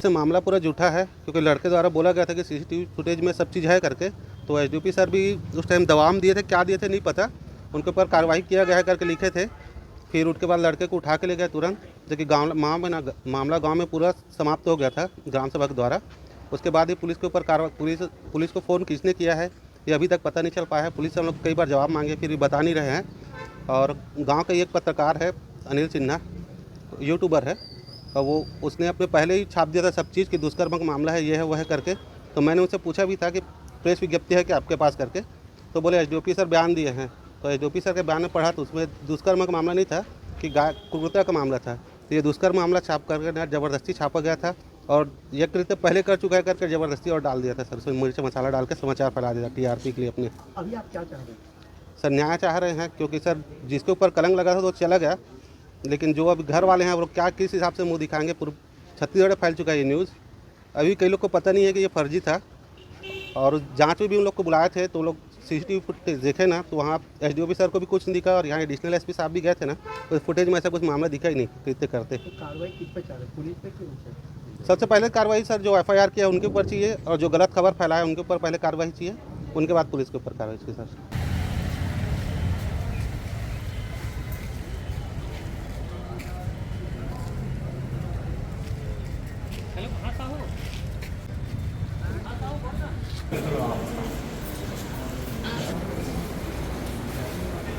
से मामला पूरा झूठा है, क्योंकि लड़के द्वारा बोला गया था कि सीसीटीवी फुटेज में सब चीज़ है करके। तो एसडीओपी सर भी उस टाइम दवाम दिए थे, क्या दिए थे नहीं पता, उनके ऊपर कार्रवाई किया गया है करके लिखे थे। फिर उसके बाद लड़के को उठा के ले गए तुरंत, जो कि मामला गाँव में पूरा समाप्त हो गया था ग्राम सभा के द्वारा। उसके बाद ही पुलिस के ऊपर कार्रवाई, पुलिस को फ़ोन किसने किया है ये अभी तक पता नहीं चल पाया है। पुलिस से हम लोग कई बार जवाब मांगे, फिर भी बता नहीं रहे हैं। और गांव का एक पत्रकार है अनिल सिन्हा, यूट्यूबर है, और वो उसने अपने पहले ही छाप दिया था सब चीज़ कि दुष्कर्म का मामला है, ये है वह है करके। तो मैंने उनसे पूछा भी था कि प्रेस विज्ञप्ति है कि आपके पास करके, तो बोले एसडीओपी सर बयान दिए हैं। तो एसडीओपी सर के बयान में पढ़ा तो उसमें दुष्कर्म का मामला नहीं था कि क्रूरता का मामला था। तो ये दुष्कर्म मामला छाप करके ज़बरदस्ती छापा गया था, और ये कृत्य पहले कर चुका है करके ज़बरदस्ती और डाल दिया था सर, उसमें मिर्च मसाला डाल के समाचार फैला दिया टीआरपी के लिए अपने। अभी आप क्या चाह रहे हैं? सर न्याय चाह रहे हैं, क्योंकि सर जिसके ऊपर कलंक लगा था तो चला गया, लेकिन जो अब घर वाले हैं वो क्या किस हिसाब से मुंह दिखाएंगे। पूरे छत्तीसगढ़ में फैल चुका है ये न्यूज़। अभी कई लोग को पता नहीं है कि ये फर्जी था, और जांच में भी उन लोग को बुलाए थे तो लोग सीसीटीवी फुटेज देखे ना, तो वहाँ एसडीओपी सर को भी कुछ नहीं दिखा, और यहाँ एडिशनल एसपी साहब भी गए थे ना, तो फुटेज में ऐसा कुछ मामला दिखा ही नहीं कृत्य करते। तो कार्रवाई किस पे चाह रहे हैं, पुलिस पे क्यों नहीं? सबसे पहले कार्रवाई सर जो एफआईआर किया उनके ऊपर चाहिए, और जो गलत खबर फैलाया उनके ऊपर पहले कार्रवाई चाहिए, उनके बाद पुलिस के ऊपर कार्रवाई चाहिए सर।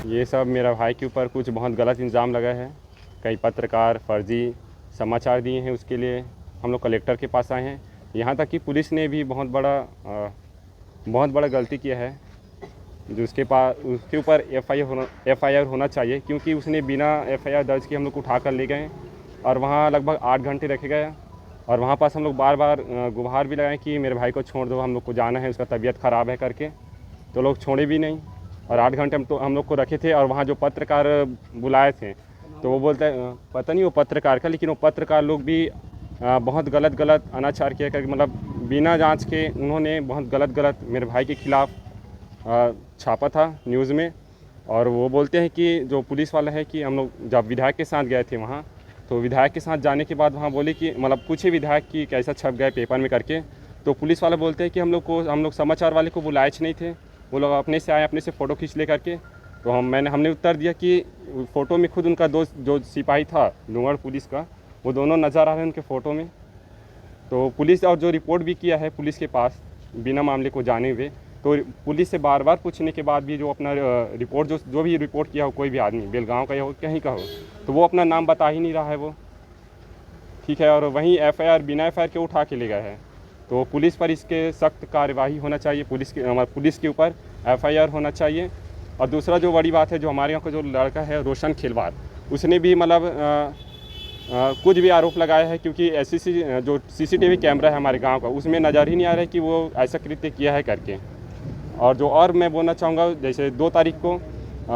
ये सब मेरा भाई के ऊपर कुछ बहुत गलत इल्ज़ाम लगा है। कई पत्रकार फर्जी समाचार दिए हैं, उसके लिए हम लोग कलेक्टर के पास आए हैं। यहाँ तक कि पुलिस ने भी बहुत बड़ा गलती किया है, जो उसके ऊपर एफआईआर होना चाहिए, क्योंकि उसने बिना एफआईआर दर्ज किए हम लोग को उठा कर ले गए और वहाँ लगभग 8 घंटे रखे गए। और वहाँ पास हम लोग बार बार गुहार भी लगाएं कि मेरे भाई को छोड़ दो, हम लोग को जाना है, उसका तबीयत ख़राब है करके। तो लोग छोड़े भी नहीं, और 8 घंटे हम लोग को रखे थे। और वहाँ जो पत्रकार बुलाए थे तो वो बोलते पता नहीं वो पत्रकार का, लेकिन वो पत्रकार लोग भी बहुत गलत अनाचार किया करके, मतलब बिना जांच के उन्होंने बहुत गलत मेरे भाई के खिलाफ़ छापा था न्यूज़ में। और वो बोलते हैं कि जो पुलिस वाला है कि हम लोग जब विधायक के साथ गए थे वहाँ, तो विधायक के साथ जाने के बाद वहाँ बोले कि मतलब पूछे विधायक कि कैसा छप गए पेपर में करके। तो पुलिस वाला बोलते हैं कि हम लोग समाचार वाले को बुलाए नहीं थे, वो लोग अपने से आए, अपने से फ़ोटो खींच ले करके। तो हमने उत्तर दिया कि फ़ोटो में खुद उनका दोस्त जो सिपाही था लुंगड़ पुलिस का, वो दोनों नज़र आ रहे हैं उनके फ़ोटो में। तो पुलिस और जो रिपोर्ट भी किया है पुलिस के पास बिना मामले को जाने हुए, तो पुलिस से बार बार पूछने के बाद भी जो अपना रिपोर्ट जो भी रिपोर्ट किया हो, कोई भी आदमी बेलगांव का हो कहीं का हो, तो वो अपना नाम बता ही नहीं रहा है वो, ठीक है। और वहीं एफआईआर बिना एफआईआर के उठा के ले गए हैं। तो पुलिस पर इसके सख्त कार्यवाही होना चाहिए, पुलिस के ऊपर एफआईआर होना चाहिए। और दूसरा जो बड़ी बात है, जो हमारे यहाँ का जो लड़का है रोशन खिलवाड़, उसने भी मतलब कुछ भी आरोप लगाया है, क्योंकि जो सीसीटीवी कैमरा है हमारे गांव का, उसमें नज़र ही नहीं आ रहा है कि वो ऐसा कृत्य किया है करके। और मैं बोलना चाहूँगा, जैसे 2 तारीख को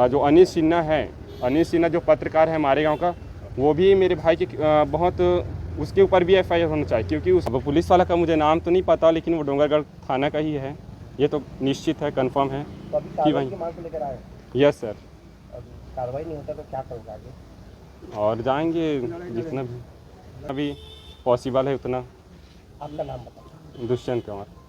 जो अनिल सिन्हा जो पत्रकार है हमारे गाँव का, वो भी मेरे भाई के बहुत उसके ऊपर भी एफआईआर होना चाहिए, क्योंकि उस पुलिस वाला का मुझे नाम तो नहीं पता, लेकिन वो डोंगरगढ़ थाना का ही है, ये तो निश्चित है, कंफर्म है कि वही। Yes sir. कार्रवाई नहीं होता तो क्या करोगे आगे? और जाएंगे जितना भी अभी पॉसिबल है उतना। आपका नाम बताओ। दुष्यंत कुमार।